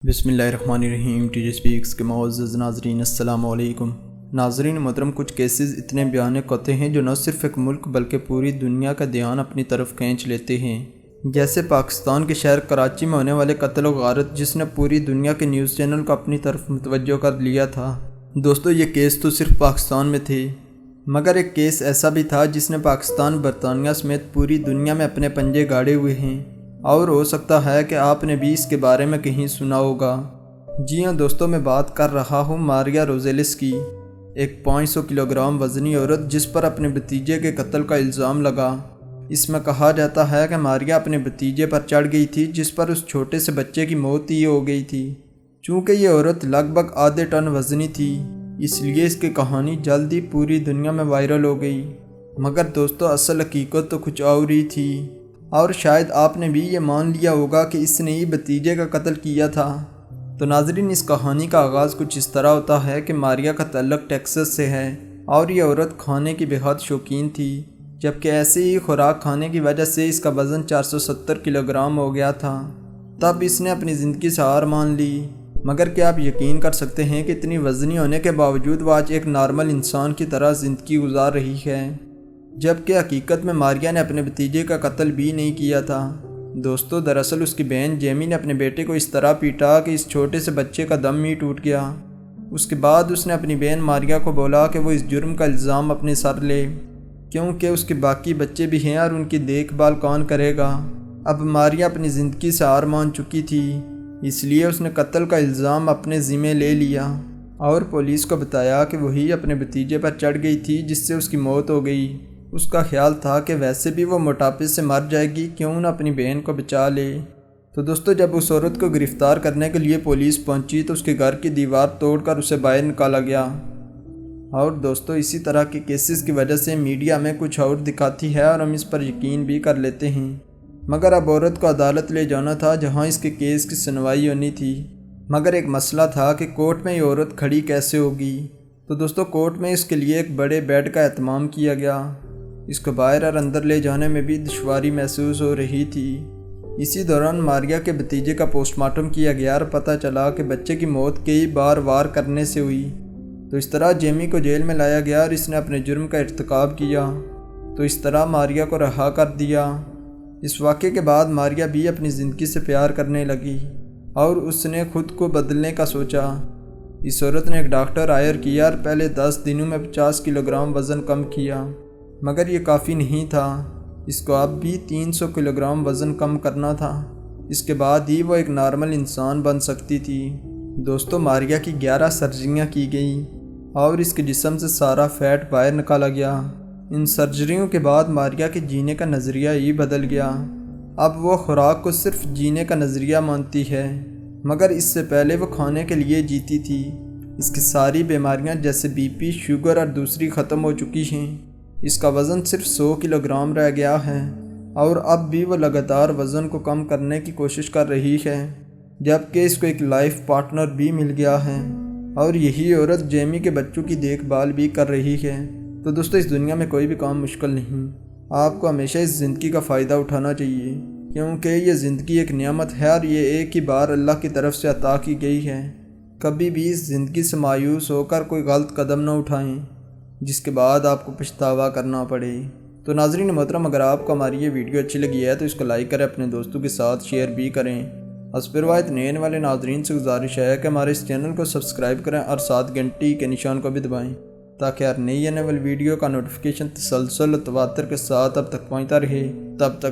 بسم اللہ الرحمن الرحیم۔ ٹی جی سپیکس کے معزز ناظرین السلام علیکم۔ ناظرین محترم، کچھ کیسز اتنے بھیانک ہوتے ہیں جو نہ صرف ایک ملک بلکہ پوری دنیا کا دھیان اپنی طرف کھینچ لیتے ہیں، جیسے پاکستان کے شہر کراچی میں ہونے والے قتل و غارت، جس نے پوری دنیا کے نیوز چینل کو اپنی طرف متوجہ کر لیا تھا۔ دوستو، یہ کیس تو صرف پاکستان میں تھے، مگر ایک کیس ایسا بھی تھا جس نے پاکستان، برطانیہ سمیت پوری دنیا میں اپنے پنجے گاڑے ہوئے ہیں، اور ہو سکتا ہے کہ آپ نے بھی اس کے بارے میں کہیں سنا ہوگا۔ جی ہاں دوستو، میں بات کر رہا ہوں ماریا روزیلس کی، ایک 500 کلو گرام وزنی عورت جس پر اپنے بھتیجے کے قتل کا الزام لگا۔ اس میں کہا جاتا ہے کہ ماریا اپنے بھتیجے پر چڑھ گئی تھی، جس پر اس چھوٹے سے بچے کی موت ہی ہو گئی تھی۔ چونکہ یہ عورت لگ بھگ آدھے ٹن وزنی تھی، اس لیے اس کی کہانی جلد ہی پوری دنیا میں وائرل ہو گئی۔ مگر دوستو، اصل حقیقت تو کچھ اور ہی تھی، اور شاید آپ نے بھی یہ مان لیا ہوگا کہ اس نے ہی بھتیجے کا قتل کیا تھا۔ تو ناظرین، اس کہانی کا آغاز کچھ اس طرح ہوتا ہے کہ ماریا کا تعلق ٹیکساس سے ہے، اور یہ عورت کھانے کی بے حد شوقین تھی، جبکہ ایسے ہی خوراک کھانے کی وجہ سے اس کا وزن 470 کلو گرام ہو گیا تھا۔ تب اس نے اپنی زندگی سے ہار مان لی۔ مگر کیا آپ یقین کر سکتے ہیں کہ اتنی وزنی ہونے کے باوجود وہ آج ایک نارمل انسان کی طرح زندگی گزار رہی ہے، جبکہ حقیقت میں ماریا نے اپنے بھتیجے کا قتل بھی نہیں کیا تھا۔ دوستو، دراصل اس کی بہن جیمی نے اپنے بیٹے کو اس طرح پیٹا کہ اس چھوٹے سے بچے کا دم ہی ٹوٹ گیا۔ اس کے بعد اس نے اپنی بہن ماریا کو بولا کہ وہ اس جرم کا الزام اپنے سر لے، کیونکہ اس کے باقی بچے بھی ہیں اور ان کی دیکھ بھال کون کرے گا۔ اب ماریا اپنی زندگی سے ہار مان چکی تھی، اس لیے اس نے قتل کا الزام اپنے ذمہ لے لیا، اور پولیس کو بتایا کہ وہی اپنے بھتیجے پر چڑھ گئی تھی جس سے اس کی موت ہو گئی۔ اس کا خیال تھا کہ ویسے بھی وہ موٹاپے سے مر جائے گی، کیوں نہ اپنی بہن کو بچا لے۔ تو دوستو، جب اس عورت کو گرفتار کرنے کے لیے پولیس پہنچی تو اس کے گھر کی دیوار توڑ کر اسے باہر نکالا گیا۔ اور دوستو، اسی طرح کے کیسز کی وجہ سے میڈیا میں کچھ اور دکھاتی ہے اور ہم اس پر یقین بھی کر لیتے ہیں۔ مگر اب عورت کو عدالت لے جانا تھا، جہاں اس کے کیس کی سنوائی ہونی تھی۔ مگر ایک مسئلہ تھا کہ کورٹ میں یہ عورت کھڑی کیسے ہوگی۔ تو دوستو، کورٹ میں اس کے لیے ایک بڑے بیڈ کا اہتمام کیا گیا۔ اس کو باہر اور اندر لے جانے میں بھی دشواری محسوس ہو رہی تھی۔ اسی دوران ماریا کے بھتیجے کا پوسٹ مارٹم کیا گیا اور پتہ چلا کہ بچے کی موت کئی بار وار کرنے سے ہوئی۔ تو اس طرح جیمی کو جیل میں لایا گیا اور اس نے اپنے جرم کا ارتکاب کیا، تو اس طرح ماریا کو رہا کر دیا۔ اس واقعے کے بعد ماریا بھی اپنی زندگی سے پیار کرنے لگی، اور اس نے خود کو بدلنے کا سوچا۔ اس عورت نے ایک ڈاکٹر ہائر کیا اور پہلے 10 دنوں میں 50 کلو گرام وزن کم کیا، مگر یہ کافی نہیں تھا۔ اس کو اب بھی 300 کلو گرام وزن کم کرنا تھا، اس کے بعد ہی وہ ایک نارمل انسان بن سکتی تھی۔ دوستو، ماریا کی 11 سرجریاں کی گئیں اور اس کے جسم سے سارا فیٹ باہر نکالا گیا۔ ان سرجریوں کے بعد ماریا کے جینے کا نظریہ ہی بدل گیا۔ اب وہ خوراک کو صرف جینے کا نظریہ مانتی ہے، مگر اس سے پہلے وہ کھانے کے لیے جیتی تھی۔ اس کی ساری بیماریاں جیسے بی پی، شوگر اور دوسری ختم ہو چکی ہیں۔ اس کا وزن صرف 100 کلو گرام رہ گیا ہے، اور اب بھی وہ لگاتار وزن کو کم کرنے کی کوشش کر رہی ہے، جبکہ اس کو ایک لائف پارٹنر بھی مل گیا ہے، اور یہی عورت جیمی کے بچوں کی دیکھ بھال بھی کر رہی ہے۔ تو دوستو، اس دنیا میں کوئی بھی کام مشکل نہیں۔ آپ کو ہمیشہ اس زندگی کا فائدہ اٹھانا چاہیے، کیونکہ یہ زندگی ایک نعمت ہے اور یہ ایک ہی بار اللہ کی طرف سے عطا کی گئی ہے۔ کبھی بھی اس زندگی سے مایوس ہو کر کوئی غلط قدم نہ اٹھائیں، جس کے بعد آپ کو پچھتاوا کرنا پڑے۔ تو ناظرین محترم، اگر آپ کو ہماری یہ ویڈیو اچھی لگی ہے تو اس کو لائک کریں، اپنے دوستوں کے ساتھ شیئر بھی کریں۔ حسب روایت نئے والے ناظرین سے گزارش ہے کہ ہمارے اس چینل کو سبسکرائب کریں اور ساتھ گھنٹی کے نشان کو بھی دبائیں، تاکہ ہر نئی آنے والی ویڈیو کا نوٹیفیکیشن تسلسل و تواتر کے ساتھ اب تک پہنچتا رہے۔ تب تک